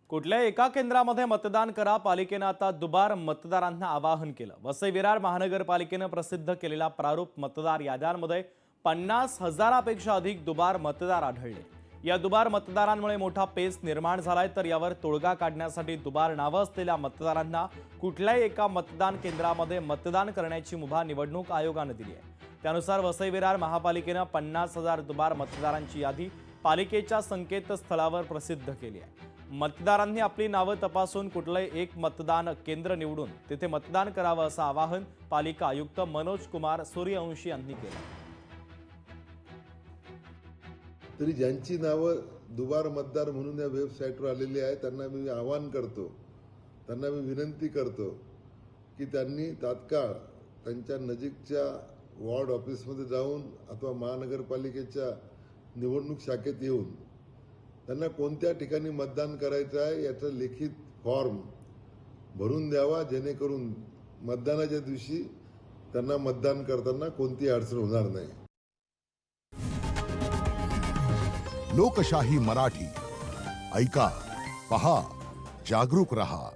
कुठल्याही एका केंद्रामध्ये मतदान करा, पालिकेनं आता दुबार मतदारांना आवाहन केलं। वसई विरार महानगरपालिकेनं प्रसिद्ध केलेल्या प्रारूप मतदार याद्यांमध्ये 50,000पेक्षा अधिक दुबार मतदार आढळले। या दुबार मतदारांमुळे मोठा पेच निर्माण झालाय, तर यावर तोडगा काढण्यासाठी दुबार नावं असलेल्या मतदारांना कुठल्याही एका मतदान केंद्रामध्ये मतदान करण्याची मुभा निवडणूक आयोगाने दिली आहे। त्यानुसार वसई विरार महापालिकेनं 50,000 दुबार मतदारांची यादी पालिकेच्या संकेतस्थळावर प्रसिद्ध केली आहे। मतदारांनी आपली नावं तपासून कुठलंही एक मतदान केंद्र निवडून तिथे मतदान करावं असं आवाहन पालिका आयुक्त मनोज कुमार सूर्यवंशी यांनी केलं। तरी ज्यांची नावं दुबार मतदार म्हणून या वेबसाईटवर आलेली आहे त्यांना मी आवाहन करतो, त्यांना मी विनंती करतो की त्यांनी तात्काळ त्यांच्या नजीकच्या वॉर्ड ऑफिसमध्ये जाऊन अथवा महानगरपालिकेच्या निवडणूक शाखेत येऊन त्यांना कोणत्या ठिकाणी मतदान करायचं आहे याचा लिखित फॉर्म भरून द्यावा, जेणेकरून मतदानाच्या दिवशी त्यांना मतदान करताना कोणती अडचण होणार नाही। लोकशाही मराठी ऐका, पहा, जागरूक रहा।